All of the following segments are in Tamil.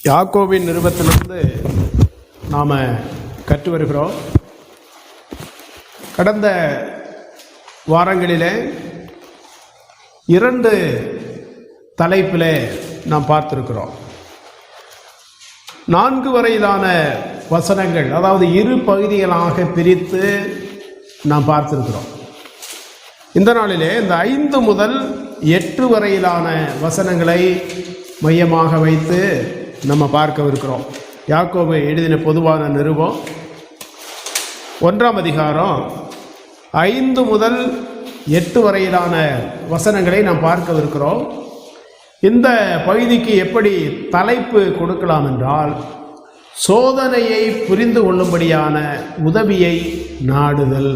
யாக்கோபின் நிருபத்திலிருந்து நாம் கற்று வருகிறோம். கடந்த வாரங்களிலே 2 தலைப்பிலே நாம் பார்த்திருக்கிறோம். 4 வரையிலான வசனங்கள், அதாவது 2 பகுதிகளாக பிரித்து நாம் பார்த்திருக்கிறோம். இந்த நாளிலே இந்த 5 முதல் 8 வரையிலான வசனங்களை மையமாக வைத்து நம்ம பார்க்கவிருக்கிறோம். யாக்கோபு எழுதின பொதுவான நிருபம் 1ஆம் அதிகாரம் 5 முதல் 8 வரையிலான வசனங்களை நாம் பார்க்கவிருக்கிறோம். இந்த பகுதிக்கு எப்படி தலைப்பு கொடுக்கலாம் என்றால், சோதனையை புரிந்து கொள்ளும்படியான உதவியை நாடுதல்.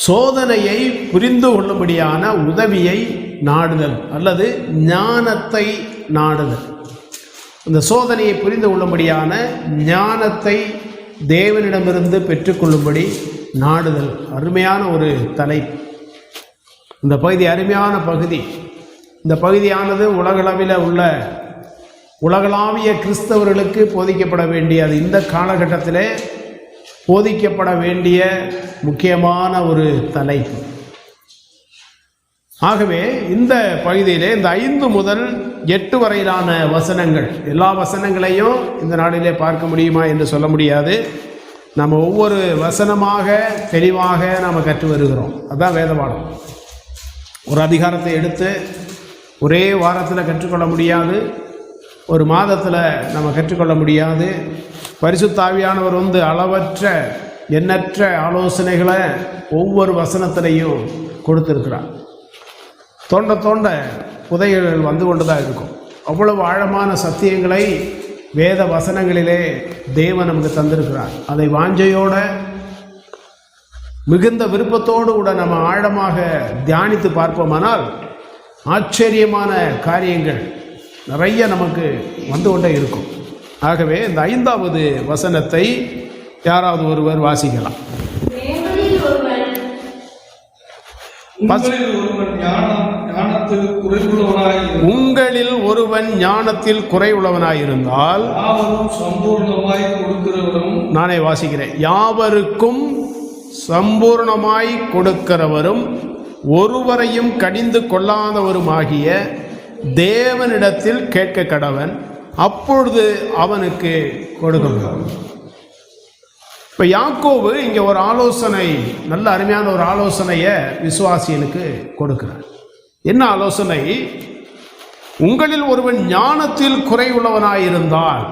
சோதனையை புரிந்து கொள்ளும்படியான உதவியை நாடுதல் அல்லது ஞானத்தை நாடுதல். இந்த சோதனையை புரிந்து கொள்ளும்படியான ஞானத்தை தேவனிடமிருந்து பெற்றுக்கொள்ளும்படி நாடுதல். அருமையான ஒரு தலைப்பு. இந்த பகுதி அருமையான பகுதி. இந்த பகுதியானது உலகளவில் உள்ள உலகளாவிய கிறிஸ்தவர்களுக்கு போதிக்கப்பட வேண்டிய, அது இந்த காலகட்டத்திலே போதிக்கப்பட வேண்டிய முக்கியமான ஒரு தலைப்பு. ஆகவே இந்த பகுதியிலே இந்த 5 முதல் 8 வரையிலான வசனங்கள், எல்லா வசனங்களையும் இந்த நாளிலே பார்க்க முடியுமா என்று சொல்ல முடியாது. நம்ம ஒவ்வொரு வசனமாக தெளிவாக நாம் கற்று வருகிறோம். அதுதான் வேதபாடம். ஒரு அதிகாரத்தை எடுத்து ஒரே வாரத்தில் கற்றுக்கொள்ள முடியாது, ஒரு மாதத்தில் நம்ம கற்றுக்கொள்ள முடியாது. பரிசுத்த ஆவியானவர் அளவற்ற எண்ணற்ற ஆலோசனைகளை ஒவ்வொரு வசனத்திலையும் கொடுத்திருக்கிறார். தோண்ட தோண்ட புதையல்கள் வந்து கொண்டு தான் இருக்கும். அவ்வளவு ஆழமான சத்தியங்களை வேத வசனங்களிலே தேவன் நமக்கு தந்திருக்கிறார். அதை வாஞ்சையோட மிகுந்த விருப்பத்தோடு கூட நம்ம ஆழமாக தியானித்து பார்ப்போமானால் ஆச்சரியமான காரியங்கள் நிறைய நமக்கு வந்து கொண்டே இருக்கும். ஆகவே இந்த 5வது வசனத்தை யாராவது ஒருவர் வாசிக்கலாம். உங்களில் ஒருவன் ஞானத்தில் குறைவுள்ளவனாயிருந்தால், நானே வாசிக்கிறேன், யாவருக்கும் சம்பூர்ணமாய் கொடுக்கிறவரும் ஒருவரையும் கடிந்து கொள்ளாதவருமாகிய தேவனிடத்தில் கேட்க கடவன், அப்பொழுது அவனுக்கு கொடுக்கப்படும். இப்போ யாக்கோபு இங்கே ஒரு ஆலோசனை, நல்ல அருமையான ஒரு ஆலோசனையை விசுவாசியனுக்கு கொடுக்கிறார். என்ன ஆலோசனை? உங்களில் ஒருவன் ஞானத்தில் குறைவுள்ளவனாயிருந்தால்.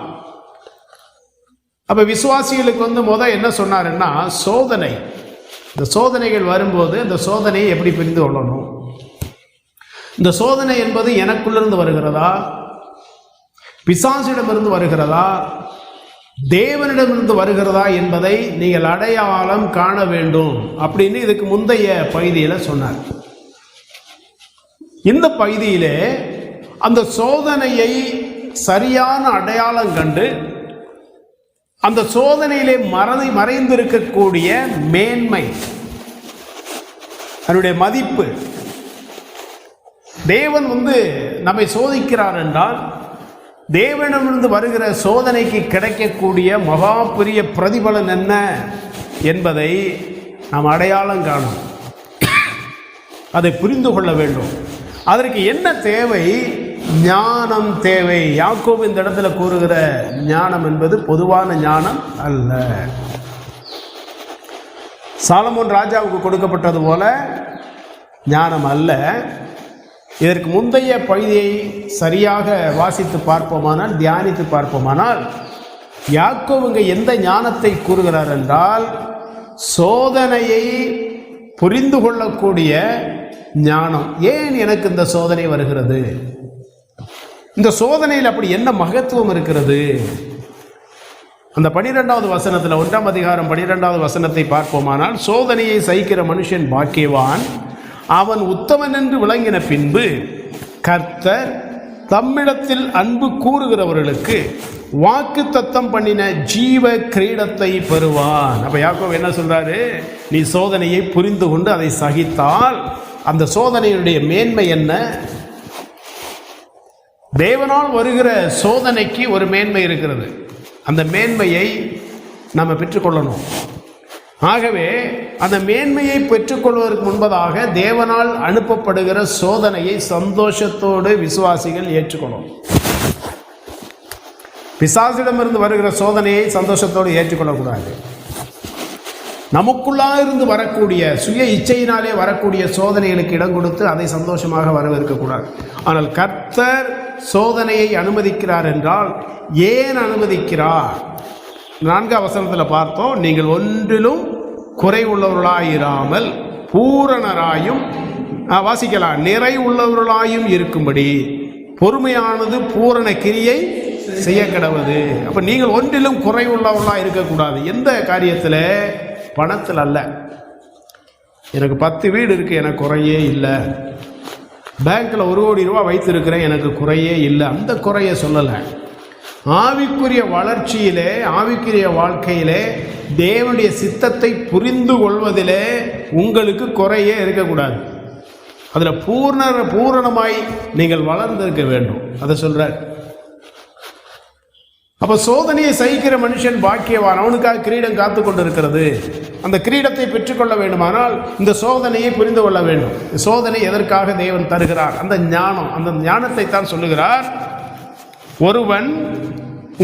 அப்போ விசுவாசிகளுக்கு என்ன சொன்னாருன்னா, சோதனை, இந்த சோதனைகள் வரும்போது இந்த சோதனையை எப்படி புரிந்து கொள்ளணும்? இந்த சோதனை என்பது எனக்குள்ளிருந்து வருகிறதா, பிசாசிடமிருந்து வருகிறதா, தேவனிடமிருந்து வருகிறதா என்பதை நீங்கள் அடையாளம் காண வேண்டும் அப்படின்னு இதுக்கு முந்தைய பகுதியில் சொன்னார். இந்த பகுதியிலே அந்த சோதனையை சரியான அடையாளம் கண்டு அந்த சோதனையிலே மறைந்திருக்கக்கூடிய மேன்மை, அதனுடைய மதிப்பு, தேவன் நம்மை சோதிக்கிறார் என்றால் தேவனிடமிருந்து வருகிற சோதனைக்கு கிடைக்கக்கூடிய மகா பெரிய பிரதிபலன் என்ன என்பதை நாம் அடையாளம் காணும். அதை புரிந்து கொள்ள வேண்டும். அதற்கு என்ன தேவை? ஞானம் தேவை. யாக்கோபு இந்த இடத்துல கூறுகிற ஞானம் என்பது பொதுவான ஞானம் அல்ல. சாலமோன் ராஜாவுக்கு கொடுக்கப்பட்டது போல ஞானம் அல்ல. இதற்கு முந்தைய பகுதியை சரியாக வாசித்து பார்ப்போமானால், தியானித்து பார்ப்போமானால், யாக்கோபு எந்த ஞானத்தை கூறுகிறார் என்றால், சோதனையை புரிந்து கொள்ளக்கூடிய ஞானம். ஏன் எனக்கு இந்த சோதனை வருகிறது? இந்த சோதனையில் அப்படி என்ன மகத்துவம் இருக்கிறது? அந்த 12வது வசனத்தில், 1ஆம் அதிகாரம் 12வது வசனத்தை பார்ப்போமானால், சோதனையை சகிக்கிற மனுஷன் பாக்கியவான், அவன் உத்தமன் என்று விளங்கின பின்பு கர்த்தர் தம்மிடத்தில் அன்பு கூறுகிறவர்களுக்கு வாக்கு தத்தம் பண்ணின ஜீவ கிரீடத்தை பெறுவான். அப்ப யாக்கோபு என்ன சொல்றாரு? நீ சோதனையை புரிந்து கொண்டு அதை சகித்தால் அந்த சோதனையுடைய மேன்மை என்ன? தேவனால் வருகிற சோதனைக்கு ஒரு மேன்மை இருக்கிறது. அந்த மேன்மையை நம்ம பெற்றுக்கொள்ளணும். ஆகவே அந்த மேன்மையை பெற்றுக்கொள்வதற்கு முன்பதாக தேவனால் அனுப்பப்படுகிற சோதனையை சந்தோஷத்தோடு விசுவாசிகள் ஏற்றுக்கொள்ளணும். பிசாசிடமிருந்து வருகிற சோதனையை சந்தோஷத்தோடு ஏற்றுக்கொள்ளக்கூடாது. நமக்குள்ளாக இருந்து வரக்கூடிய சுய இச்சையினாலே வரக்கூடிய சோதனைகளுக்கு இடம் கொடுத்து அதை சந்தோஷமாக வரவேற்கக்கூடாது. ஆனால் கர்த்தர் சோதனையை அனுமதிக்கிறார் என்றால் ஏன் அனுமதிக்கிறார்? 4ஆம் வசனத்தில் பார்த்தோம், நீங்கள் ஒன்றிலும் குறை உள்ளவர்களாயிராமல் பூரணராயும், வாசிக்கலாம், நிறை உள்ளவர்களாயும் இருக்கும்படி பொறுமையானது பூரண கிரியை செய்ய கிடவது. அப்ப நீங்கள் ஒன்றிலும் குறை உள்ளவர்களாக இருக்கக்கூடாது. எந்த காரியத்தில்? பணத்தில் அல்ல. எனக்கு 10 வீடு இருக்கு, எனக்கு குறையே இல்லை. பேங்க்ல 1 கோடி ரூபாய் வைத்திருக்கிறேன், எனக்கு குறையே இல்லை. அந்த குறைய சொல்லலை. ஆவிக்குரிய வளர்ச்சியிலே, ஆவிக்குரிய வாழ்க்கையிலே, தேவனுடைய சித்தத்தை புரிந்து கொள்வதிலே உங்களுக்கு குறையே இருக்கக்கூடாது. அதில் பூரணமாய் நீங்கள் வளர்ந்திருக்க வேண்டும். அதை சொல்றார். அப்ப சோதனையை சகிக்கிற மனுஷன் பாக்கியவான், அவனுக்காக கிரீடம் காத்து கொண்டு இருக்கிறது. அந்த கிரீடத்தை பெற்றுக்கொள்ள வேண்டுமானால் இந்த சோதனையை புரிந்து கொள்ள வேண்டும். சோதனை எதற்காக தேவன் தருகிறார்? அந்த ஞானம், அந்த ஞானத்தை தான் சொல்லுகிறார்.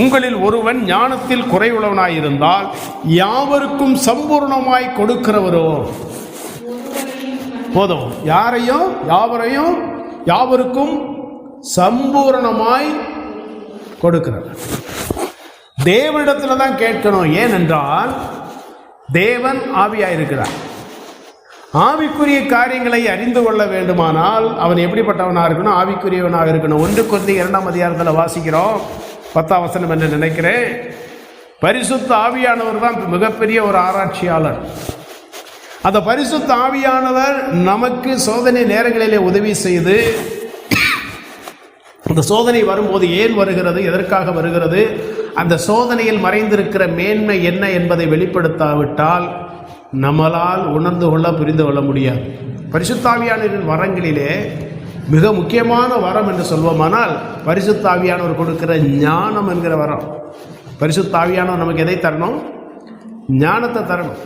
உங்களில் ஒருவன் ஞானத்தில் குறைவுள்ளவனாயிருந்தால் யாவருக்கும் சம்பூர்ணமாய் கொடுக்கிறவரோ. போதும். யாவருக்கும் சம்பூர்ணமாய் கொடுக்கிறவர். தேவனிடத்துல தான் கேட்கணும். ஏனென்றால் தேவன் ஆவியாயிருக்கிறார். ஆவிக்குரிய காரியங்களை அறிந்து கொள்ள வேண்டுமானால் அவன் எப்படிப்பட்டவனாக இருக்கணும்? ஆவிக்குரியவனாக இருக்கணும். 1 கொரிந்தியர் 2ஆம் அதிகாரத்தில் வாசிக்கிறோம், 10ஆம் வசனம் என்று நினைக்கிறேன். பரிசுத்த ஆவியானவர் தான் மிகப்பெரிய ஒரு ஆராய்ச்சியாளர். அந்த பரிசுத்த ஆவியானவர் நமக்கு சோதனை நேரங்களிலே உதவி செய்து, அந்த சோதனை வரும்போது ஏன் வருகிறது, எதற்காக வருகிறது, அந்த சோதனையில் மறைந்திருக்கிற மேன்மை என்ன என்பதை வெளிப்படுத்தாவிட்டால் நம்மளால் உணர்ந்து கொள்ள, புரிந்து கொள்ள முடியாது. பரிசுத்த ஆவியானவரின் வரங்களிலே மிக முக்கியமான வரம் என்று சொல்வோமானால் பரிசுத்த ஆவியானவர் கொடுக்கிற ஞானம் என்கிற வரம். பரிசுத்த ஆவியானவர் நமக்கு எதை தரணும்? ஞானத்தை தரணும்.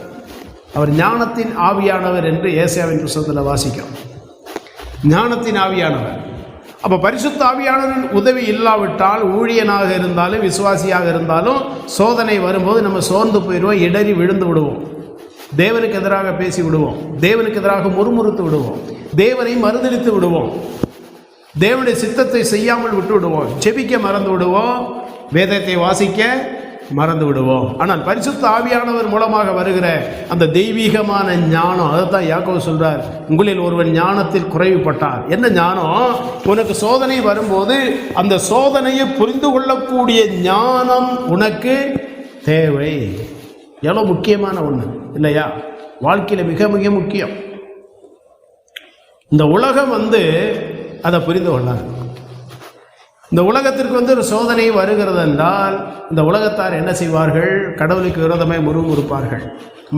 அவர் ஞானத்தின் ஆவியானவர் என்று ஏசாயாவின் புத்தகத்தில் வாசிக்கிறோம். ஞானத்தின் ஆவியானவர். அப்போ பரிசுத்த ஆவியானவரின் உதவி இல்லாவிட்டால் ஊழியனாக இருந்தாலும் விசுவாசியாக இருந்தாலும் சோதனை வரும்போது நம்ம சோர்ந்து போயிடுவோம், இடறி விழுந்து விடுவோம், தேவனுக்கு எதிராக பேசி விடுவோம், தேவனுக்கு எதிராக முறுமுறுத்து விடுவோம், தேவனை மறுதலித்து விடுவோம், தேவனுடைய சித்தத்தை செய்யாமல் விட்டு விடுவோம், ஜெபிக்க மறந்து விடுவோம், வேதத்தை வாசிக்க மறந்து விடுவோம். ஆனால் பரிசுத்த ஆவியானவர் மூலமாக வருகிற அந்த தெய்வீகமான ஞானம், அதைத்தான் யாக்கோபு சொல்றார், உங்களில் ஒருவன் ஞானத்தில் குறைவுபட்டார். என்ன ஞானம்? உனக்கு சோதனை வரும்போது அந்த சோதனையை புரிந்து கொள்ளக்கூடிய ஞானம் உனக்கு தேவை. எவ்வளவு முக்கியமான ஒன்று இல்லையா? வாழ்க்கையில மிக மிக முக்கியம். இந்த உலகம் அதை புரிந்து கொள்ளாது. இந்த உலகத்திற்கு ஒரு சோதனை வருகிறது என்றால் இந்த உலகத்தார் என்ன செய்வார்கள்? கடவுளுக்கு விரோதமாய் முறுமுறுப்பார்கள்,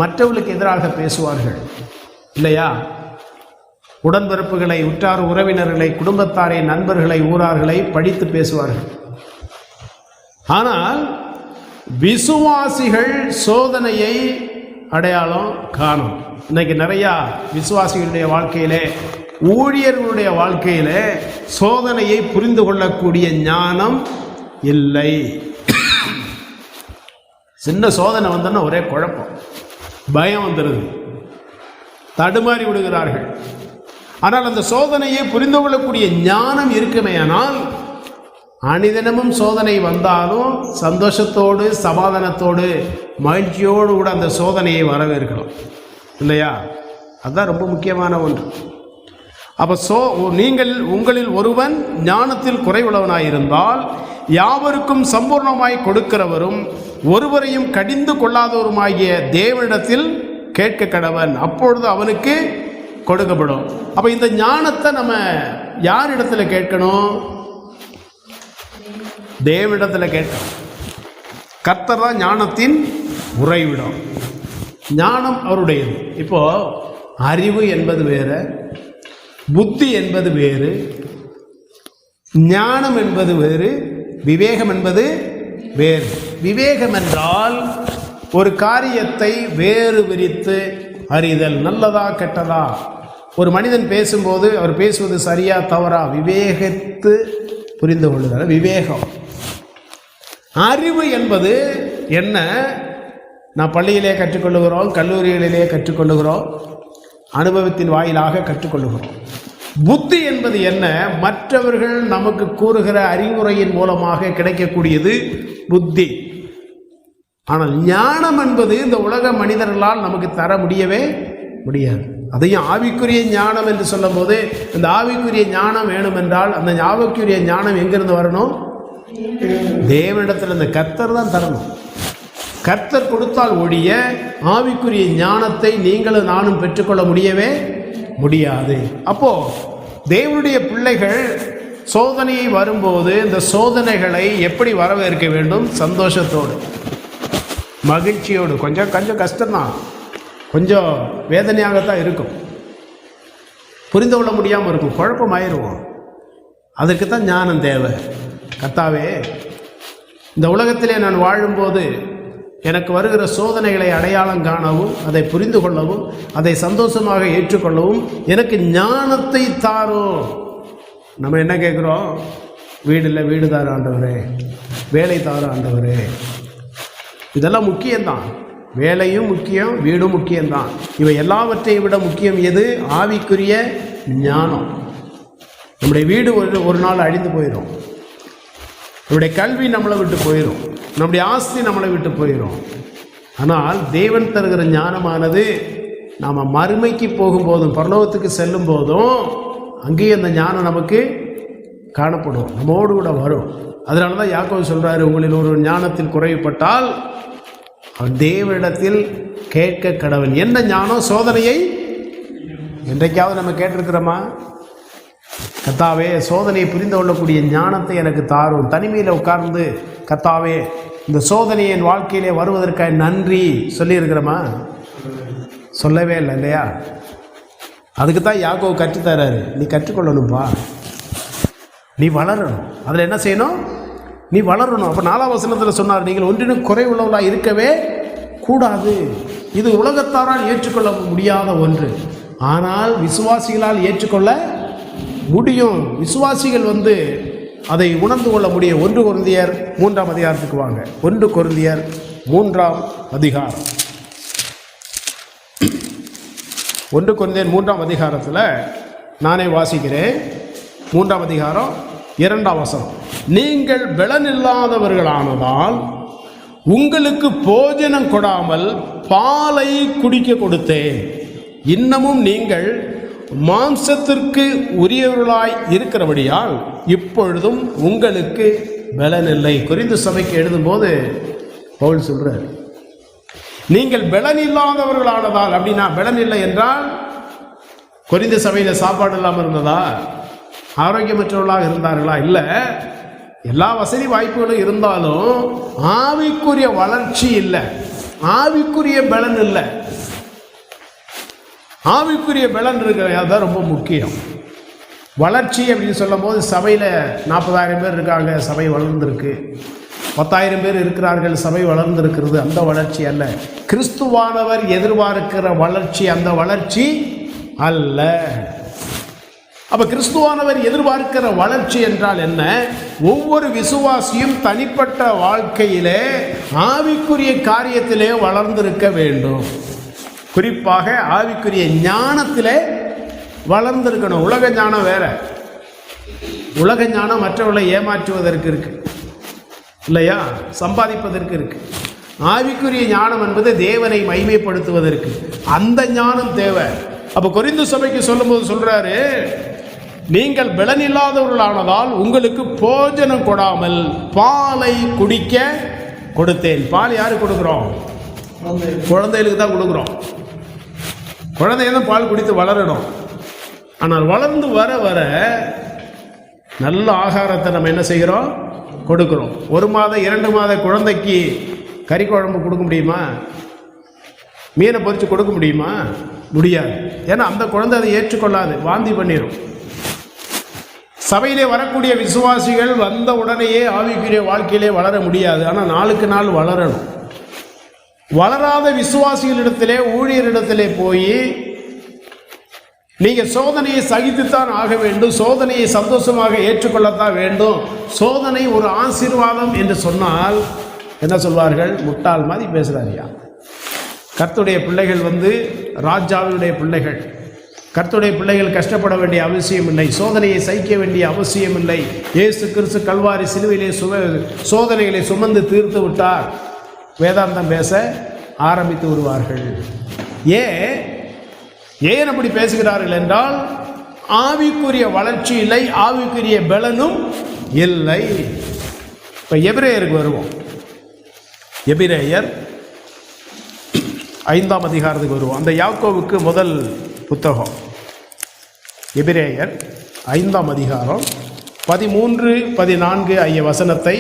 மற்றவர்களுக்கு எதிராக பேசுவார்கள் இல்லையா? உடன்பிறப்புகளை, உற்றார் உறவினர்களை, குடும்பத்தாரை, நண்பர்களை, ஊரார்களை படித்து பேசுவார்கள். ஆனால் விசுவாசிகள் சோதனையை அடையாளம் காணும். இன்னைக்கு நிறையா விசுவாசிகளுடைய வாழ்க்கையிலே, ஊழியர்களுடைய வாழ்க்கையிலே சோதனையை புரிந்து கொள்ளக்கூடிய ஞானம் இல்லை. சின்ன சோதனை வந்தோன்னா ஒரே குழப்பம், பயம் வந்துடுது, தடுமாறி விடுகிறார்கள். ஆனால் அந்த சோதனையை புரிந்து கொள்ளக்கூடிய ஞானம் இருக்குமேயானால் அனிதினமும் சோதனை வந்தாலும் சந்தோஷத்தோடு, சமாதானத்தோடு, மகிழ்ச்சியோடு கூட அந்த சோதனையை வரவேற்கலாம் இல்லையா? அதுதான் ரொம்ப முக்கியமான ஒன்று. அப்போ உங்களில் ஒருவன் ஞானத்தில் குறைவுள்ளவனாயிருந்தால் யாவருக்கும் சம்பூர்ணமாய் கொடுக்கிறவரும் ஒருவரையும் கடிந்து கொள்ளாதவருமாகிய தேவனிடத்தில் கேட்க கடவன், அப்பொழுது அவனுக்கு கொடுக்கப்படும். அப்ப இந்த ஞானத்தை நம்ம யார் இடத்துல கேட்கணும்? தேவனிடத்தில் கேட்கணும். கர்த்தர் தான் ஞானத்தின் உறைவிடம். ஞானம் அவருடையது. இப்போ அறிவு என்பது வேறு, புத்தி என்பது வேறு, ஞானம் என்பது வேறு, விவேகம் என்பது வேறு. விவேகம் என்றால் ஒரு காரியத்தை வேறு விரித்து அறிதல், நல்லதா கெட்டதா. ஒரு மனிதன் பேசும்போது அவர் பேசுவது சரியா தவறா விவேகித்து புரிந்து கொள்ளுதல் விவேகம். அறிவு என்பது என்ன? நான் பள்ளியிலே கற்றுக்கொள்ளுகிறோம், கல்லூரிகளிலே கற்றுக்கொள்ளுகிறோம், அனுபவத்தின் வாயிலாக கற்றுக்கொள்ளுகிறோம். புத்தி என்பது என்ன? மற்றவர்கள் நமக்கு கூறுகிற அறிவுரையின் மூலமாக கிடைக்கக்கூடியது புத்தி. ஆனால் ஞானம் என்பது இந்த உலக மனிதர்களால் நமக்கு தர முடியவே முடியாது. அதையும் ஆவிக்குரிய ஞானம் என்று சொல்லும் போது, இந்த ஆவிக்குரிய ஞானம் வேணும் என்றால் அந்த ஆவிக்குரிய ஞானம் எங்கிருந்து வரணும்? தேவனிடத்தில் இந்த கர்த்தர் தான் தரணும். கர்த்தர் கொடுத்தால் ஒழிய ஆவிக்குரிய ஞானத்தை நீங்களும் நானும் பெற்றுக்கொள்ள முடியவே முடியாது. அப்போ தேவனுடைய பிள்ளைகள் சோதனை வரும்போது இந்த சோதனைகளை எப்படி வரவேற்க வேண்டும்? சந்தோஷத்தோடு, மகிழ்ச்சியோடு. கொஞ்சம் கஷ்டம்தான், கொஞ்சம் வேதனையாகத்தான் இருக்கும், புரிந்து கொள்ள முடியாமல் இருக்கும், குழப்பமாயிருவோம். அதற்கு தான் ஞானம் தேவை. கர்த்தாவே, இந்த உலகத்திலே நான் வாழும்போது எனக்கு வருகிற சோதனைகளை அடையாளம் காணவும், அதை புரிந்து கொள்ளவும், அதை சந்தோஷமாக ஏற்றுக்கொள்ளவும் எனக்கு ஞானத்தை தாரும். நம்ம என்ன கேட்குறோம்? வீடு வீடு தார ஆண்டவரே, வேலை தார ஆண்டவரே. இதெல்லாம் முக்கியம்தான், வேலையும் முக்கியம், வீடும் முக்கியம்தான். இவை எல்லாவற்றையும் விட முக்கியம் எது? ஆவிக்குரிய ஞானம். நம்முடைய வீடு ஒரு நாள் அழிந்து போயிடும், நம்முடைய கல்வி நம்மளை விட்டு போயிடும், நம்முடைய ஆஸ்தி நம்மளை விட்டு போயிடும். ஆனால் தேவன் தருகிற ஞானமானது நாம் மறுமைக்கு போகும்போதும் பரலோகத்துக்கு செல்லும் போதும் அங்கேயும் அந்த ஞானம் நமக்கு காணப்படும், நம்மோடு கூட வரும். அதனால தான் யாக்கோபு சொல்கிறாரு, உங்களில் ஒரு ஞானத்தில் குறைவுபட்டால் அவன் தேவனிடத்தில் கேட்க கடவன். என்ன ஞானம்? சோதனையை என்றைக்காவது நம்ம கேட்டிருக்கிறோமா? கர்த்தாவே, சோதனையை புரிந்து கொள்ளக்கூடிய ஞானத்தை எனக்கு தாரும். தனிமையில் உட்கார்ந்து கர்த்தாவே இந்த சோதனையை என் வாழ்க்கையிலே வருவதற்காக நன்றி சொல்லியிருக்கிறோமா? சொல்லவே இல்லை இல்லையா? அதுக்கு தான் யாக்கோபு கற்றுத்தராரு, நீ கற்றுக்கொள்ளணும்பா, நீ வளரணும். அதில் என்ன செய்யணும்? நீ வளரணும். அப்போ 4ஆம் வசனத்தில் சொன்னார், நீங்கள் ஒன்றினும் குறைவுள்ளவர்களாக இருக்கவே கூடாது. இது உலகத்தாரால் ஏற்றுக்கொள்ள முடியாத ஒன்று, ஆனால் விசுவாசிகளால் ஏற்றுக்கொள்ள முடியும். விசுவாசிகள் அதை உணர்ந்து கொள்ள முடியும். 1 கொரிந்தியர் 3ஆம் அதிகாரத்துக்கு வாங்க. 1 கொரிந்தியர் 3ஆம் அதிகாரம். 1 கொரிந்தியர் 3ஆம் அதிகாரத்தில் நானே வாசிக்கிறேன். 3ஆம் அதிகாரம் 2ஆம் வசனம். நீங்கள் பலனில்லாதவர்களானதால் உங்களுக்கு போஜனம் கொடாமல் பாலை குடிக்க கொடுத்தேன். இன்னமும் நீங்கள் மாம்சத்திற்கு உரியவர்களாய் இருக்கிறபடியால் இப்பொழுதும் உங்களுக்கு பலனில்லை. கொரிந்து சபைக்கு எழுதும்போது பவுல் சொல்றார், நீங்கள் பலன் இல்லாதவர்களானதால். அப்படின்னா பலன் இல்லை என்றால் கொரிந்து சபையில் சாப்பாடு இல்லாமல் இருந்ததா? ஆரோக்கியமற்றவர்களாக இருந்தார்களா? இல்லை. எல்லா வசதி வாய்ப்புகளும் இருந்தாலும் ஆவிக்குரிய வளர்ச்சி இல்லை, ஆவிக்குரிய பலன் இல்லை. ஆவிக்குரிய பலன் இருக்கிறது, அதுதான் ரொம்ப முக்கியம். வளர்ச்சி அப்படின்னு சொல்லும் போது சபையில் 40,000 பேர் இருக்காங்க, சபை வளர்ந்துருக்கு. 10,000 பேர் இருக்கிறார்கள், சபை வளர்ந்துருக்கிறது. அந்த வளர்ச்சி அல்ல. கிறிஸ்துவானவர் எதிர்பார்க்கிற வளர்ச்சி அந்த வளர்ச்சி அல்ல. அப்ப கிறிஸ்துவானவர் எதிர்பார்க்கிற வளர்ச்சி என்றால் என்ன? ஒவ்வொரு விசுவாசியும் தனிப்பட்ட வாழ்க்கையிலே ஆவிக்குரிய காரியத்திலே வளர்ந்திருக்க வேண்டும். குறிப்பாக ஆவிக்குரிய ஞானத்திலே வளர்ந்திருக்கணும். உலக ஞானம் வேற. உலக ஞானம் மற்றவர்களை ஏமாற்றுவதற்கு இருக்கு இல்லையா, சம்பாதிப்பதற்கு இருக்கு. ஆவிக்குரிய ஞானம் என்பது தேவனை மகிமைப்படுத்துவதற்கு. அந்த ஞானம் தேவை. அப்ப கொரிந்து சபைக்கு சொல்லும்போது சொல்றாரு, நீங்கள் பலனில்லாதவர்களானதால் உங்களுக்கு போஜனம் கொடாமல் பாலை குடிக்க கொடுத்தேன். பால் யாருக்கு கொடுக்குறோம்? குழந்தைகளுக்கு தான் கொடுக்குறோம். குழந்தைங்க தான் பால் குடித்து வளரணும். ஆனால் வளர்ந்து வர வர நல்ல ஆகாரத்தை நம்ம என்ன செய்கிறோம்? கொடுக்குறோம். 1 மாத 2 மாத குழந்தைக்கு கறி குழம்பு கொடுக்க முடியுமா? மீனை பொரித்து கொடுக்க முடியுமா? முடியாது. ஏன்னா அந்த குழந்தை அதை ஏற்றுக்கொள்ளாது, வாந்தி பண்ணிடும். சபையிலே வரக்கூடிய விசுவாசிகள் வந்த உடனேயே ஆவிக்குரிய வாழ்க்கையிலே வளர முடியாது. ஆனால் நாளுக்கு நாள் வளரணும். வளராத விசுவாசிகளிடத்திலே, ஊழியரிடத்திலே போய் நீங்கள் சோதனையை சகித்துத்தான் ஆக வேண்டும், சோதனையை சந்தோஷமாக ஏற்றுக்கொள்ளத்தான் வேண்டும், சோதனை ஒரு ஆசீர்வாதம் என்று சொன்னால் என்ன சொல்வார்கள்? முட்டாள் மாதிரி பேசுகிறாரியா. கர்த்தருடைய பிள்ளைகள் ராஜாவுடைய பிள்ளைகள். கர்த்தருடைய பிள்ளைகள் கஷ்டப்பட வேண்டிய அவசியம் இல்லை, சோதனையை சகிக்க வேண்டிய அவசியம் இல்லை. இயேசு கிறிஸ்து கல்வாரி சிலுவையிலே சோதனைகளை சுமந்து தீர்த்து விட்டார். வேதாந்தம் பேச ஆரம்பித்து விடுவார்கள். ஏன் அப்படி பேசுகிறார்கள் என்றால், ஆவிக்குரிய வளர்ச்சி இல்லை, ஆவிக்குரிய பலனும் இல்லை. இப்போ எபிரேயருக்கு வருவோம். எபிரேயர் 5ஆம் அதிகாரத்துக்கு வருவோம். அந்த யாக்கோவுக்கு முதல் புத்தகம் எபிரேயர் 5ஆம் அதிகாரம் 13, 14 ஆகிய வசனத்தை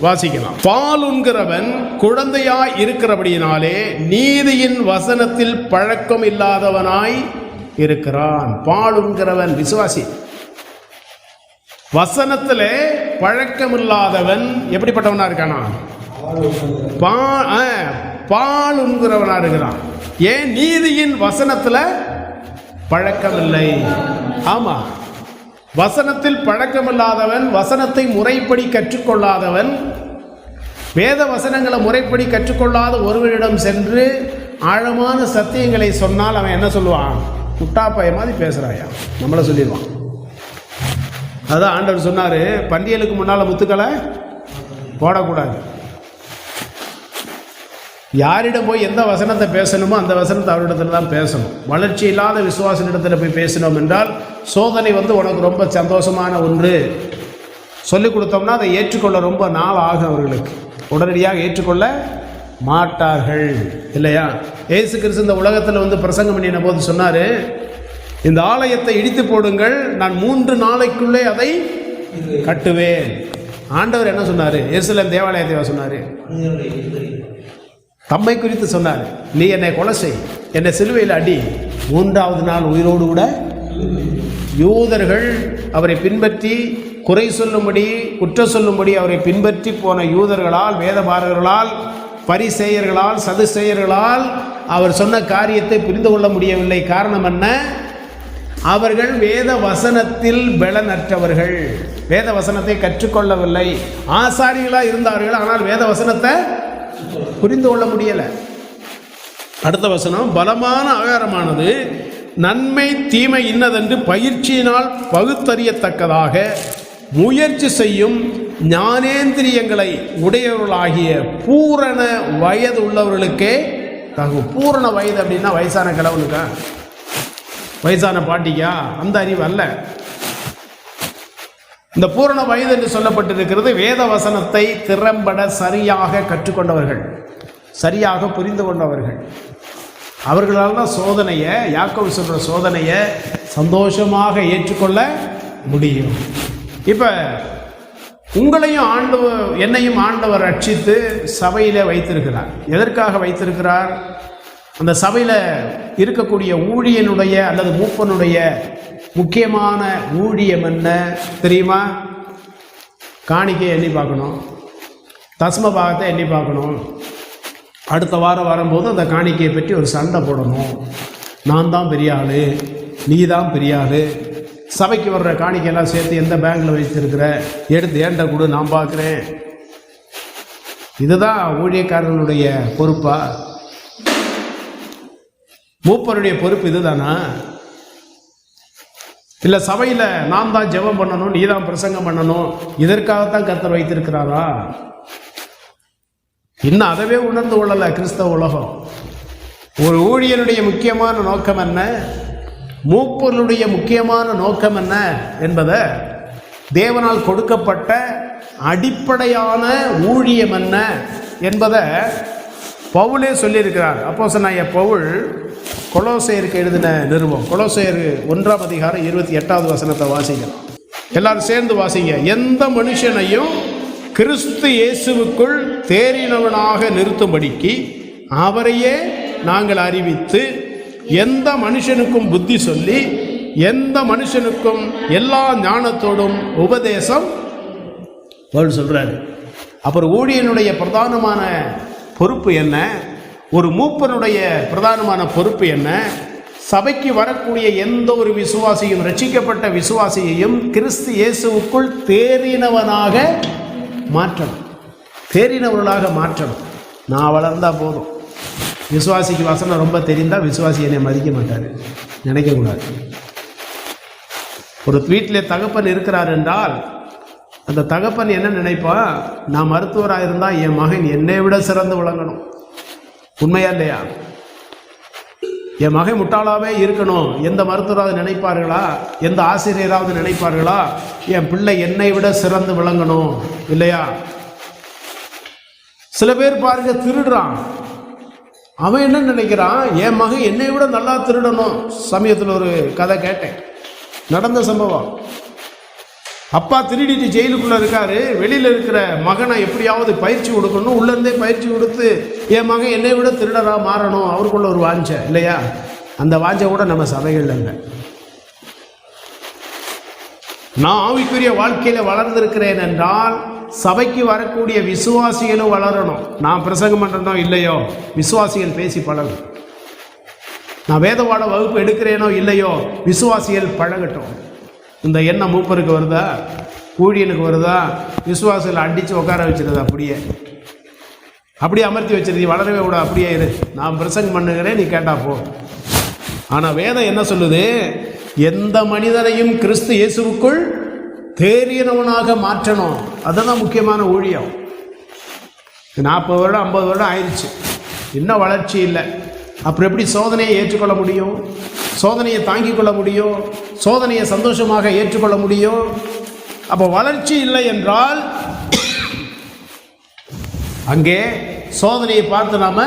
வாசிக்கலாம். பால் உண்கிறவன் குழந்தையாய் இருக்கிறபடியினாலே நீதியின் வசனத்தில் பழக்கம் இல்லாதவனாய் இருக்கிறான். பால் உண்கிறவன் விசுவாசி. வசனத்திலே பழக்கம் இல்லாதவன் எப்படிப்பட்டவனா இருக்கானா? பால் உண்கிறவனா இருக்கிறான். ஏன்? நீதியின் வசனத்தில் பழக்கம் இல்லை. ஆமா, வசனத்தில் பழக்கமில்லாதவன், வசனத்தை முறைப்படி கற்றுக்கொள்ளாதவன், வேத வசனங்களை முறைப்படி கற்றுக்கொள்ளாத ஒருவரிடம் சென்று ஆழமான சத்தியங்களை சொன்னால் அவன் என்ன சொல்லுவான்? முட்டாப்பைய மாதிரி பேசுறாயா, நம்மள சொல்லிடுவான். அதான் ஆண்டவர் சொன்னாரு, பண்டிகைகளுக்கு முன்னால முத்துக்களை போடக்கூடாது. யாரிடம் போய் எந்த வசனத்தை பேசணுமோ அந்த வசனத்தை அவரிடத்துல தான் பேசணும். வளர்ச்சி இல்லாத விசுவாசனிடத்தில் போய் பேசினோம் என்றால் சோதனை உனக்கு ரொம்ப சந்தோஷமான ஒன்று சொல்லிக் கொடுத்தோம்னா அதை ஏற்றுக்கொள்ள ரொம்ப நாள் ஆகும். அவர்களுக்கு உடனடியாக ஏற்றுக்கொள்ள மாட்டார்கள், இல்லையா? இயேசு கிறிஸ்து இந்த உலகத்தில் பிரசங்கம் பண்ணின போது சொன்னார், இந்த ஆலயத்தை இடித்து போடுங்கள், நான் 3 நாளைக்குள்ளே அதை கட்டுவேன். ஆண்டவர் என்ன சொன்னார்? எருசலேம் தேவாலயத்தை சொன்னார், தம்மை குறித்து சொன்னார், நீ என்னை கொலை செய், என்னை சிலுவையில் அடி, 3ஆவது நாள் உயிரோடு கூட. யூதர்கள் அவரை பின்பற்றி குறை சொல்லும்படி, குற்றம் சொல்லும்படி அவரை பின்பற்றி போன யூதர்களால், வேதபாரகர்களால், பரிசேயர்களால், சதுசேயர்களால் அவர் சொன்ன காரியத்தை புரிந்து கொள்ள முடியவில்லை. காரணம் என்ன? அவர்கள் வேத வசனத்தில் பலனற்றவர்கள், வேத வசனத்தை கற்றுக்கொள்ளவில்லை. ஆசாரிகளாக இருந்தார்கள், ஆனால் வேத வசனத்தை புரிந்து கொள்ள முடியல. அடுத்த வசனம், பலமான ஆகாரமானது நன்மை தீமை இன்னதென்று பயிற்சியினால் பகுத்தறியத்தக்கதாக முயற்சி செய்யும் ஞானேந்திரியங்களை உடையவர்களாகிய பூரண வயது உள்ளவர்களுக்கே தகும். பூரண வயது அப்படின்னா வயசான கிழவனுக்கா, வயசான பாட்டிக்கா? அந்த அறிவு அல்ல. இந்த பூரண வயது என்று சொல்லப்பட்டிருக்கிறது வேத வசனத்தை திறம்பட சரியாக கற்றுக்கொண்டவர்கள், சரியாக புரிந்து கொண்டவர்கள். அவர்களால் தான் சோதனையை, யாக்கோபு சொல்ற சோதனையை சந்தோஷமாக ஏற்றுக்கொள்ள முடியும். இப்போ உங்களையும் ஆண்டவர், என்னையும் ஆண்டவர் ரட்சித்து சபையிலே வைத்திருக்கிறார். எதற்காக வைத்திருக்கிறார்? அந்த சபையில் இருக்கக்கூடிய ஊழியனுடைய அல்லது மூப்பனுடைய முக்கியமான ஊழியம் என்ன தெரியுமா? காணிக்கையை எண்ணி பார்க்கணும், தஸ்ம பாகத்தை எண்ணி பார்க்கணும். அடுத்த வாரம் வரும்போது அந்த காணிக்கையை பற்றி ஒரு சண்டை போடணும். நான் தான் பெரிய ஆள், நீ தான் பெரிய ஆள், சபைக்கு வர்ற காணிக்கையெல்லாம் சேர்த்து எந்த பேங்கில் வைத்திருக்கிற, எடுத்து ஏண்ட கொடு, நான் பார்க்குறேன். இதுதான் ஊழியக்காரனுடைய பொறுப்பா? மூப்பருடைய பொறுப்பு இதுதானா? இல்லை சபையில் நான் தான் ஜெபம் பண்ணணும், நீ தான் பிரசங்கம் பண்ணணும், இதற்காகத்தான் கர்த்தர் வைத்திருக்கிறாரா? இன்னும் அதவே உணர்ந்து கொள்ளல கிறிஸ்தவ உலகம். ஒரு ஊழியனுடைய முக்கியமான நோக்கம் என்ன, மூப்பருடைய முக்கியமான நோக்கம் என்ன என்பதை, தேவனால் கொடுக்கப்பட்ட அடிப்படையான ஊழியம் என்ன என்பதை பவுலே சொல்லியிருக்கிறார். அப்போஸ்தலனாகிய பவுல் கொலோசையருக்கு எழுதின நிருபம், கொலோசையர் 1ஆம் அதிகாரம் 28வது வசனத்தை வாசிக்கலாம். எல்லாரும் சேர்ந்து வாசிங்க. எந்த மனுஷனையும் கிறிஸ்து இயேசுவுக்குள் தேறினவனாக நிறுத்தும்படிக்கு அவரையே நாங்கள் அறிவித்து, எந்த மனுஷனுக்கும் புத்தி சொல்லி எந்த மனுஷனுக்கும் எல்லா ஞானத்தோடும் உபதேசம் பவுல் சொல்றாரு. அப்புறம் ஊழியனுடைய பிரதானமான பொறுப்பு என்ன? ஒரு மூப்பனுடைய பிரதானமான பொறுப்பு என்ன? சபைக்கு வரக்கூடிய எந்த ஒரு விசுவாசியும், ரட்சிக்கப்பட்ட விசுவாசியையும் கிறிஸ்து இயேசுவுக்குள் தேறினவனாக மாற்றணும், தேறினவர்களாக மாற்றணும். நான் வளர்ந்தா போதும். விசுவாசிக்கு வசனம் ரொம்ப தெரிந்தால் விசுவாசி என்னை மதிக்க மாட்டார், நினைக்கக்கூடாது. ஒரு வீட்டிலே தகப்பன் இருக்கிறார் என்றால் அந்த தகப்பன் என்ன நினைப்பான்? நான் மருத்துவராக இருந்தால் என் மகன் என்னை விட சிறந்து விளங்கணும். உண்மையா இல்லையா? என் மகன் முட்டாளாவே இருக்கணும். எந்த மருத்துவராவது நினைப்பார்களா? எந்த ஆசிரியராவது நினைப்பார்களா? என் பிள்ளை என்னை விட சிறந்து விளங்கணும் இல்லையா? சில பேர் பாருங்க, திருடுறான். அவன் என்ன நினைக்கிறான்? என் மகன் என்னை விட நல்லா திருடணும். சமயத்தில் ஒரு கதை கேட்டேன், நடந்த சம்பவம். அப்பா திருடிட்டு ஜெயிலுக்குள்ள இருக்காரு. வெளியில இருக்கிற மகனை எப்படியாவது பயிற்சி கொடுக்கணும். உள்ள இருந்தே பயிற்சி கொடுத்து என் மகன் என்னை விட திருடரா மாறணும், அவருக்குள்ள ஒரு வாஞ்சை இல்லையா? அந்த வாஞ்சை கூட நம்ம சபைகள் இல்லை. நான் ஆவிக்குரிய வாழ்க்கையில வளர்ந்திருக்கிறேன் என்றால் சபைக்கு வரக்கூடிய விசுவாசிகளும் வளரணும். நான் பிரசங்கம் பண்றதோ இல்லையோ, விசுவாசிகள் பேசி பழகும். நான் வேதவாட வகுப்பு எடுக்கிறேனோ இல்லையோ, விசுவாசிகள் பழகட்டும். இந்த எண்ணம் மூப்பருக்கு வருதா, ஊழியனுக்கு வருதா? விசுவாசிகளை அடித்து உட்கார வச்சிருது, அப்படியே அமர்த்தி வச்சிருது. வளரவே விட, அப்படியே இரு, நான் பிரசங்கம் பண்ணுகிறேன், நீ கேட்டா போ. ஆனால் வேதம் என்ன சொல்லுது? எந்த மனிதனையும் கிறிஸ்து இயேசுவுக்குள் தேறினவனாக மாற்றணும். அதுதான் முக்கியமான ஊழியம். 40 வருடம் 50 வருடம் ஆயிடுச்சு, இன்னும் வளர்ச்சி இல்லை. அப்புறம் எப்படி சோதனையை ஏற்றுக்கொள்ள முடியும்? சோதனையை தாங்கிக் கொள்ள முடியும்? சோதனையை சந்தோஷமாக ஏற்றுக்கொள்ள முடியும்? அப்போ வளர்ச்சி இல்லை என்றால் அங்கே சோதனையை பார்த்து நாம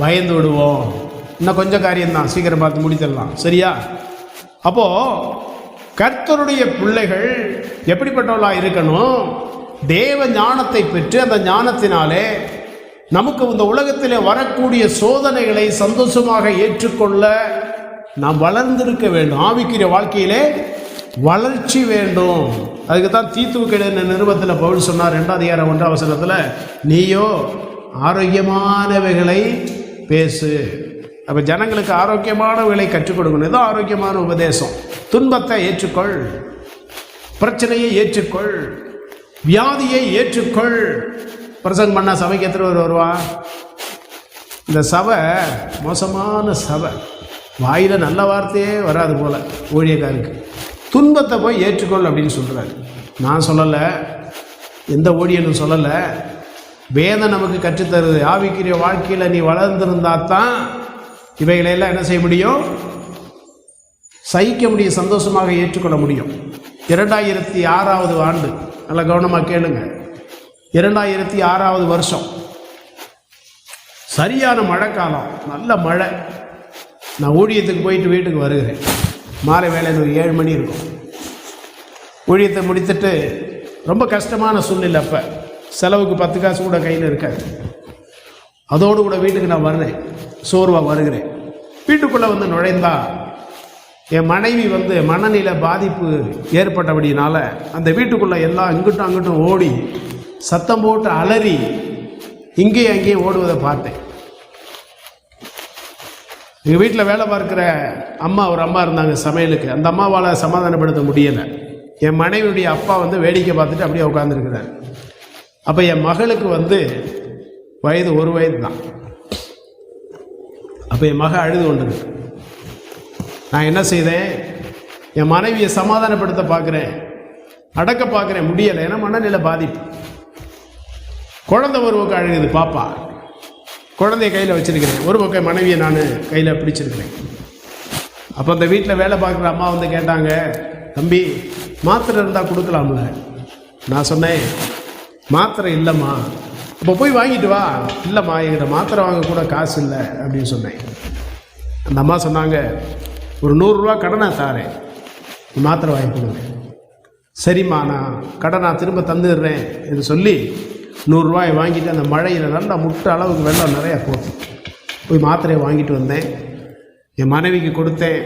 பயந்து விடுவோம். இன்னும் கொஞ்சம் காரியம்தான், சீக்கிரம் பார்த்து முடித்திடலாம், சரியா? அப்போ கர்த்தருடைய பிள்ளைகள் எப்படிப்பட்டவர்களாக இருக்கணும்? தேவ ஞானத்தை பெற்று அந்த ஞானத்தினாலே நமக்கு இந்த உலகத்திலே வரக்கூடிய சோதனைகளை சந்தோஷமாக ஏற்றுக்கொள்ள நாம் வளர்ந்திருக்க வேண்டும். ஆவிக்குரிய வாழ்க்கையிலே வளர்ச்சி வேண்டும். அதுக்கு தான் தீத்துவுக்கு எழுதின நிருபத்தில் பவுல் சொன்னார், 2:1 நீயோ ஆரோக்கியமானவைகளை பேசு. அப்போ ஜனங்களுக்கு ஆரோக்கியமானவைகளை கற்றுக் கொடுக்கணும். ஏதோ ஆரோக்கியமான உபதேசம். துன்பத்தை ஏற்றுக்கொள், பிரச்சனையை ஏற்றுக்கொள், வியாதியை ஏற்றுக்கொள். பிரசங்கம் பண்ண சபைக்கு எத்தனை பேர் வருவான்? இந்த சபை மோசமான சபை, வாயில நல்ல வார்த்தையே வராது போல ஊழியக்காருக்கு. துன்பத்தை போய் ஏற்றுக்கொள் அப்படின்னு சொல்றாரு. நான் சொல்லலை, எந்த ஊழியனும் சொல்லலை. வேதம் நமக்கு கற்றுத்தருது. ஆவிக்குரிய வாழ்க்கையில் நீ வளர்ந்திருந்தா தான் இவைகளெல்லாம் என்ன செய்ய முடியும்? சகிக்க முடியும், சந்தோஷமாக ஏற்றுக்கொள்ள முடியும். 2006 ஆண்டு, நல்லா கவனமாக கேளுங்க. 2006 வருஷம், சரியான மழைக்காலம், நல்ல மழை. நான் ஊழியத்துக்கு போயிட்டு வீட்டுக்கு வருகிறேன். மாலை வேலையில் ஒரு 7 மணி இருக்கும். ஊழியத்தை முடித்துட்டு ரொம்ப கஷ்டமான சூழ்நிலை. அப்போ செலவுக்கு 10 காசு கூட கையில் இருக்காது. அதோடு கூட வீட்டுக்கு நான் வர்றேன், சோர்வாக வருகிறேன். வீட்டுக்குள்ளே வந்து நுழைந்தா என் மனைவி மனநிலை பாதிப்பு ஏற்பட்டபடினால அந்த வீட்டுக்குள்ளே எல்லாம் இங்கிட்டும் அங்கிட்டும் ஓடி சத்தம் போட்டு அலறி இங்கேயும் அங்கேயும் ஓடுவதை பார்த்தேன். எங்கள் வீட்டில் வேலை பார்க்குற ஒரு அம்மா இருந்தாங்க சமையலுக்கு. அந்த அம்மாவால் சமாதானப்படுத்த முடியலை. என் மனைவியுடைய அப்பா வேடிக்கை பார்த்துட்டு அப்படியே உட்காந்துருக்கிறார். அப்போ என் மகளுக்கு வயது 1 வயது தான். அப்போ என் மக அழுது கொண்டிருக்கு. நான் என்ன செய்தேன்? என் மனைவியை சமாதானப்படுத்த பார்க்குறேன், அடக்க பார்க்குறேன், முடியலை. ஏன்னா மனநிலை பாதிப்பு. குழந்தை ஒரு பக்கம் அழுகுது, பாப்பா. குழந்தைய கையில் வச்சிருக்கிறேன், ஒரு பக்கம் மனைவியை நான் கையில் பிடிச்சிருக்கிறேன். அப்போ அந்த வீட்டில் வேலை பார்க்குற அம்மா கேட்டாங்க, தம்பி மாத்திரை இருந்தால் கொடுக்கலாம்ல? நான் சொன்னேன், மாத்திரை இல்லைம்மா. அப்போ போய் வாங்கிட்டு வா. இல்லைம்மா, என்கிட்ட மாத்திரை வாங்க கூட காசு இல்லை அப்படின்னு சொன்னேன். அந்த அம்மா சொன்னாங்க, ஒரு 100 ரூபா கடனை தாரேன், மாத்திரை வாங்கி கொடுங்க. சரிம்மா, நான் கடனை திரும்ப தந்துடுறேன் என்று சொல்லி 100 ரூபாயை வாங்கிட்டு அந்த மழையில் நல்லா முட்டை அளவுக்கு வெள்ளம் நிறையா போட்டு போய் மாத்திரையை வாங்கிட்டு வந்தேன். என் மனைவிக்கு கொடுத்தேன்.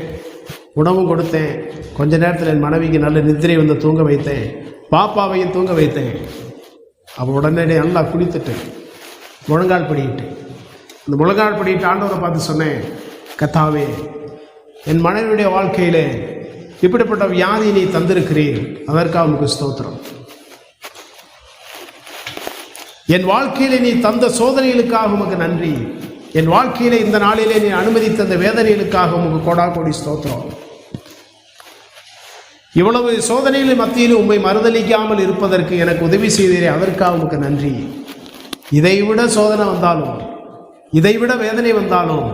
உணவும் கொடுத்தேன். கொஞ்ச நேரத்தில் என் மனைவிக்கு நல்ல நித்திரை வந்து தூங்க வைத்தேன். பாப்பாவையும் தூங்க வைத்தேன். அவள் உடனே நல்லா குளித்துட்டு முழங்கால் படிக்கிட்டு அந்த முழங்கால் படிக்கிட்டு ஆண்டவரை பார்த்து சொன்னேன், கர்த்தாவே, என் மனைவியுடைய வாழ்க்கையில் இப்படிப்பட்ட வியாதி நீ தந்திருக்கிறீர், அதற்காக உமக்கு ஸ்தோத்திரம். என் வாழ்க்கையிலே நீ தந்த சோதனைகளுக்காக உமக்கு நன்றி. என் வாழ்க்கையிலே இந்த நாளிலே நீ அனுமதித்த அந்த வேதனைகளுக்காக உமக்கு கோடா கோடி ஸ்தோத்திரம். இவ்வளவு சோதனைகளின் மத்தியில் உம்மை மறுதளிக்காமல் இருப்பதற்கு எனக்கு உதவி செய்தீரே, அதற்காக உமக்கு நன்றி. இதைவிட சோதனை வந்தாலும், இதைவிட வேதனை வந்தாலும்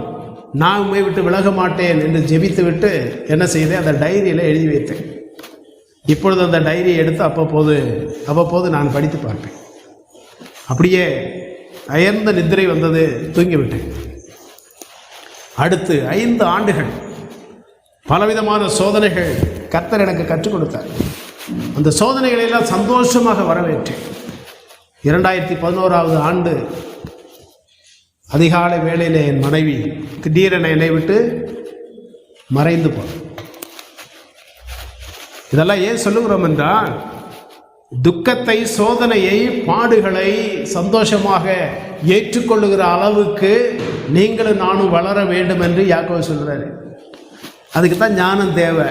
நான் உம்மை விட்டு விலக மாட்டேன் என்று ஜெபித்து விட்டு என்ன செய்தேன், அந்த டைரியில் எழுதி வைத்தேன். இப்பொழுது அந்த டைரியை எடுத்து அவ்வப்போது நான் படித்து பார்ப்பேன். அப்படியே அயர்ந்த நித்திரை வந்தது, தூங்கிவிட்டேன். அடுத்து 5 ஆண்டுகள் பலவிதமான சோதனைகள் கர்த்தர் எனக்கு கற்றுக் கொடுத்தார். அந்த சோதனைகளெல்லாம் சந்தோஷமாக வரவேற்றேன். 2011ஆவது ஆண்டு அதிகாலை வேளையில் என் மனைவி திடீரென என்னை விட்டு மறைந்து போனார். இதெல்லாம் ஏன் சொல்லுகிறோம் என்றால், துக்கத்தை, சோதனையை, பாடுகளை சந்தோஷமாக ஏற்றுக்கொள்ளுகிற அளவுக்கு நீங்களும் நானும் வளர வேண்டும் என்று யாக்கோபு சொல்கிறாரு. அதுக்கு தான் ஞானம் தேவை.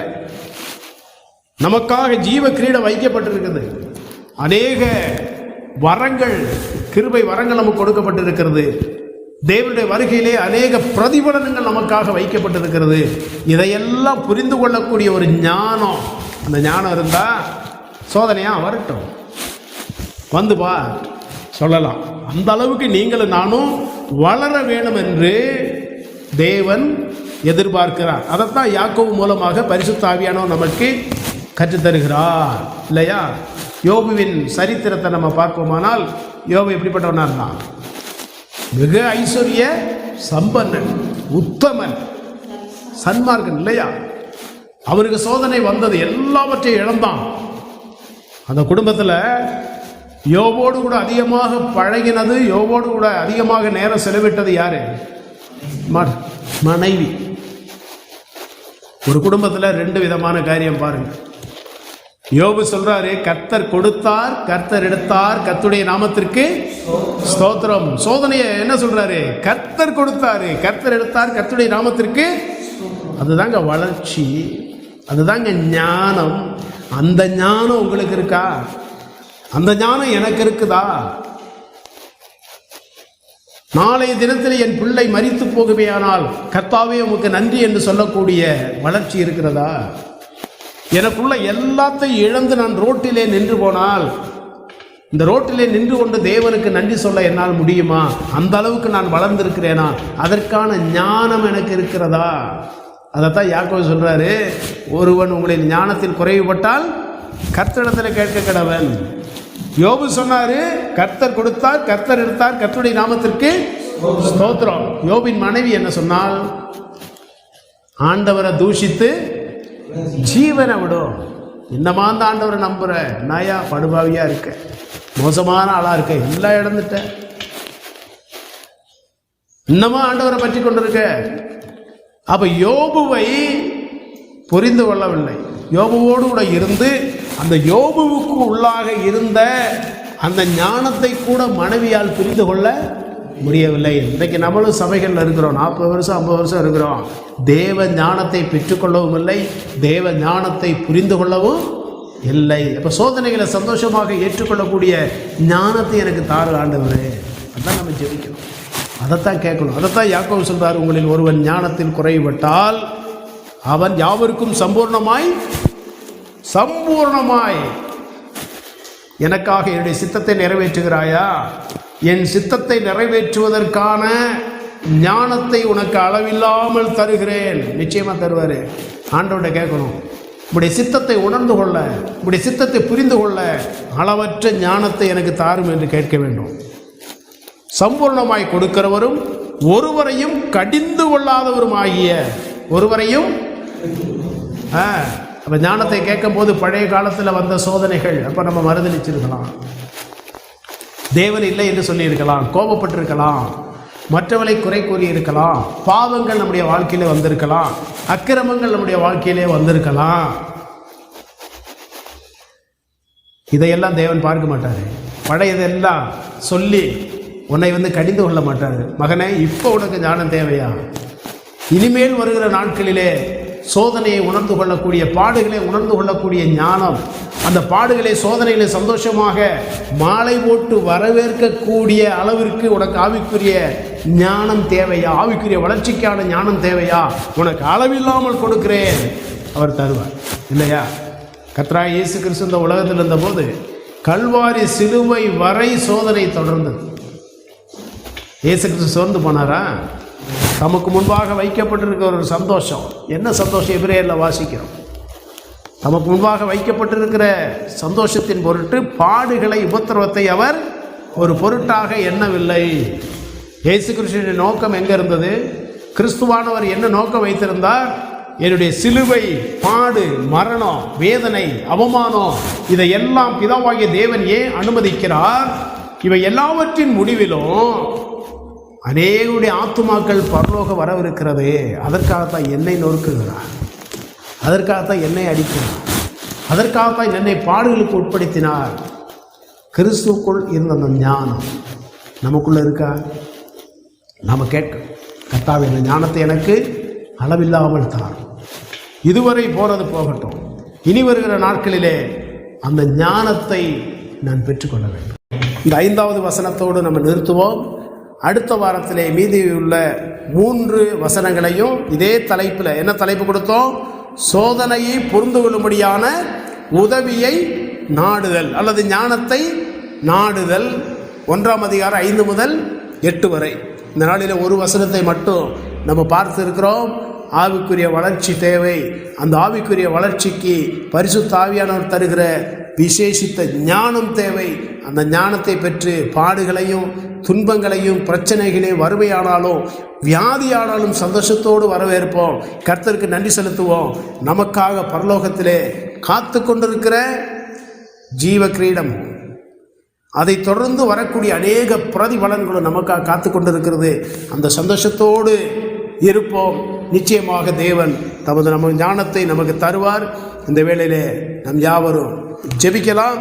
நமக்காக ஜீவ கிரீடம் வைக்கப்பட்டிருக்கிறது. அநேக வரங்கள், கிருபை வரங்கள் நமக்கு கொடுக்கப்பட்டிருக்கிறது. தேவனுடைய வருகையிலே அநேக பிரதிபலனங்கள் நமக்காக வைக்கப்பட்டிருக்கிறது. இதையெல்லாம் புரிந்து கொள்ளக்கூடிய ஒரு ஞானம், அந்த ஞானம் இருந்தால் சோதனையா வரட்டும், வந்து பா சொல்லலாம். அந்த அளவுக்கு நீங்களும் நானும் வளர வேண்டும் என்று தேவன் எதிர்பார்க்கிறார். அதைத்தான் யாக்கோபு மூலமாக பரிசுத்த ஆவியானவர் நமக்கு கற்றுத்தருகிறார் இல்லையா? யோபுவின் சரித்திரத்தை நம்ம பார்ப்போமானால், யோபு எப்படிப்பட்டவனா இருந்தான்? மிக ஐஸ்வர்ய சம்பன்னன், உத்தமன், சன்மார்க்கன் இல்லையா? அவருக்கு சோதனை வந்தது, எல்லாவற்றையும் இழந்தான். அந்த குடும்பத்தில் யோபோடு கூட அதிகமாக பழகினது, யோபோடு கூட அதிகமாக நேரம் செலவிட்டது யாரு? மனைவி. ஒரு குடும்பத்தில் 2 விதமான காரியம் பாருங்க. யோபு சொல்றாரு, கர்த்தர் கொடுத்தார், கர்த்தர் எடுத்தார், கர்த்தருடைய நாமத்திற்கு ஸ்தோத்திரம். சோதனையை என்ன சொல்றாரு? கர்த்தர் கொடுத்தாரு, கர்த்தர் எடுத்தார், கர்த்தருடைய நாமத்திற்கு. அதுதாங்க வளர்ச்சி, அதுதாங்க ஞானம். அந்த ஞானம் உங்களுக்கு இருக்கா? அந்த ஞானம் எனக்கு இருக்குதா? நாளைய தினத்தில் என் பிள்ளை மரித்து போகுமையானால் கர்த்தாவே உமக்கு நன்றி என்று சொல்லக்கூடிய வளர்ச்சி இருக்கிறதா? எனக்குள்ள எல்லாத்தையும் இழந்து நான் ரோட்டிலே நின்று போனால், இந்த ரோட்டிலே நின்று கொண்டு தேவனுக்கு நன்றி சொல்ல என்னால் முடியுமா? அந்த அளவுக்கு நான் வளர்ந்திருக்கிறேனா? அதற்கான ஞானம் எனக்கு இருக்கிறதா? அதைத்தான் யாக்கோபு சொல்றாரு, ஒருவன் உங்களின் ஞானத்தில் குறைவுபட்டால் கர்த்தரிடத்தில் கேட்க கடவன். யோபு சொன்னாரு, கர்த்தர் கொடுத்தார், கர்த்தர் எடுத்தார், கர்த்தருடைய நாமத்திற்கு ஸ்தோத்திரம். யோபின் மனைவி என்ன சொன்னால், ஆண்டவரை தூஷித்து ஜீவனை விடும். இன்னமா அந்த ஆண்டவரை நம்புற நாயா, படுபாவியா இருக்க, மோசமான ஆளா இருக்க, எல்லாம் இழந்துட்ட, இன்னமா ஆண்டவரை பற்றி கொண்டிருக்க. அப்ப யோபுவை புரிந்து கொள்ளவில்லை. யோபுவோடு கூட இருந்து அந்த யோபுவுக்கு உள்ளாக இருந்த அந்த ஞானத்தை கூட மனைவியால் புரிந்து கொள்ள முடியவில்லை. இன்றைக்கு நம்மளும் சபைகளில் இருக்கிறோம், 40 வருஷம் 50 வருஷம் இருக்கிறோம். தேவ ஞானத்தை பெற்றுக்கொள்ளவும் இல்லை, தேவ ஞானத்தை புரிந்து கொள்ளவும் இல்லை. அப்போ சோதனைகளை சந்தோஷமாக ஏற்றுக்கொள்ளக்கூடிய ஞானத்தை எனக்கு தாரு ஆண்டவரே. அதான் நம்ம ஜெபிக்கணும், அதைத்தான் கேட்கணும். அதைத்தான் யாக்கோபு சொல்றார், உங்களில் ஒருவன் ஞானத்தில் குறைவுபட்டால் அவன் யாவருக்கும் சம்பூர்ணமாய் எனக்காக என்னுடைய சித்தத்தை நிறைவேற்றுகிறாயா? என் சித்தத்தை நிறைவேற்றுவதற்கான ஞானத்தை உனக்கு அளவில்லாமல் தருகிறேன். நிச்சயமா தருவாரு. ஆண்டவர்கிட்ட கேட்கணும், உடைய சித்தத்தை உணர்ந்து கொள்ள, உடைய சித்தத்தை புரிந்து கொள்ள அளவற்ற ஞானத்தை எனக்கு தாரும் என்று கேட்க வேண்டும். சம்பூர்ணமாய் கொடுக்கிறவரும் ஒருவரையும் கடிந்து கொள்ளாதவரும் ஆகிய ஒருவரையும். அப்ப ஞானத்தை கேட்கும் போது பழைய காலத்தில் வந்த சோதனைகள் அப்ப நம்ம மறுதளிச்சிருக்கலாம், தேவன் இல்லை என்று சொல்லியிருக்கலாம், கோபப்பட்டிருக்கலாம். மற்றவளை குறை கூறி இருக்கலாம், பாவங்கள் நம்முடைய வாழ்க்கையிலே வந்திருக்கலாம், அக்கிரமங்கள் நம்முடைய வாழ்க்கையிலே வந்திருக்கலாம். இதையெல்லாம் தேவன் பார்க்க மாட்டார். பழையதெல்லாம் சொல்லி உன்னை கடிந்து கொள்ள மாட்டார். மகனே, இப்போ உனக்கு ஞானம் தேவையா? இனிமேல் வருகிற நாட்களிலே சோதனையை உணர்ந்து கொள்ளக்கூடிய, பாடுகளை உணர்ந்து கொள்ளக்கூடிய ஞானம், அந்த பாடுகளை சோதனைகளை சந்தோஷமாக மாலை போட்டு வரவேற்கக்கூடிய அளவிற்கு உனக்கு ஆவிக்குரிய ஞானம் தேவையா? ஆவிக்குரிய வளர்ச்சிக்கான ஞானம் தேவையா? உனக்கு அளவில்லாமல் கொடுக்கிறேன். அவர் தருவார், இல்லையா? கர்த்தராகிய இயேசு கிறிஸ்து இந்த உலகத்தில் இருந்தபோது கல்வாரி சிலுவை வரை சோதனை தொடர்ந்தது. இயேசு கிறிஸ்து சோர்ந்து போனாரா? தமக்கு முன்பாக வைக்கப்பட்டிருக்கிற ஒரு சந்தோஷம், என்ன சந்தோஷம்? எபிரேயரில் வாசிக்கிறோம். தமக்கு முன்பாக வைக்கப்பட்டிருக்கிற சந்தோஷத்தின் பொருட்டு பாடுகளை, உபத்திரவத்தை அவர் ஒரு பொருட்டாக எண்ணவில்லை. இயேசு கிறிஸ்துவின் நோக்கம் எங்கே இருந்தது? கிறிஸ்துவானவர் என்ன நோக்கம் வைத்திருந்தார்? என்னுடைய சிலுவை, பாடு, மரணம், வேதனை, அவமானம், இதையெல்லாம் பிதாவாகிய தேவன் ஏன் அனுமதிக்கிறார்? இவை எல்லாவற்றின் முடிவிலும் அநேகருடைய ஆத்துமாக்கள் பரலோக வரவிருக்கிறது. அதற்காகத்தான் என்னை நொறுக்குகிறார், அதற்காகத்தான் என்னை அடிக்கிறார், அதற்காகத்தான் என்னை பாடுகளுக்கு உட்படுத்தினார். கிறிஸ்துவுக்குள் இருந்த அந்த ஞானம் நமக்குள்ள இருக்கா? நாம் கேட்க, கர்த்தாவே இந்த ஞானத்தை எனக்கு அளவில்லாமல் தார். இதுவரை போகிறது போகட்டும், இனி வருகிற நாட்களிலே அந்த ஞானத்தை நான் பெற்றுக்கொள்ள வேண்டும். இந்த 5வது வசனத்தோடு நம்ம நிறுத்துவோம். அடுத்த வாரத்திலே மீதியுள்ள 3 வசனங்களையும் இதே தலைப்பில், என்ன தலைப்பு கொடுத்தோம்? சோதனையை புரிந்து கொள்ளும்படியான உதவியை நாடுதல் அல்லது ஞானத்தை நாடுதல். 1ஆம் அதிகாரம் 5 முதல் 8 வரை. இந்த நாளில் ஒரு வசனத்தை மட்டும் நம்ம பார்த்து இருக்கிறோம். ஆவிக்குரிய வளர்ச்சி தேவை. அந்த ஆவிக்குரிய வளர்ச்சிக்கு பரிசுத்த ஆவியானவர் தருகிற விசேஷித்த ஞானம் தேவை. அந்த ஞானத்தை பெற்று பாடுகளையும் துன்பங்களையும் பிரச்சனைகளையும் வறுமையானாலும் வியாதியானாலும் சந்தோஷத்தோடு வரவேற்போம். கர்த்தருக்கு நன்றி செலுத்துவோம். நமக்காக பரலோகத்திலே காத்து கொண்டிருக்கிற ஜீவ கிரீடம், அதை தொடர்ந்து வரக்கூடிய அநேக பிரதிபலன்களும் நமக்காக காத்து கொண்டிருக்கிறது. அந்த சந்தோஷத்தோடு இருப்போம். நிச்சயமாக தேவன் தமது ஞானத்தை நமக்கு தருவார். இந்த வேளையிலே நம் யாவரும் ஜெபிக்கலாம்.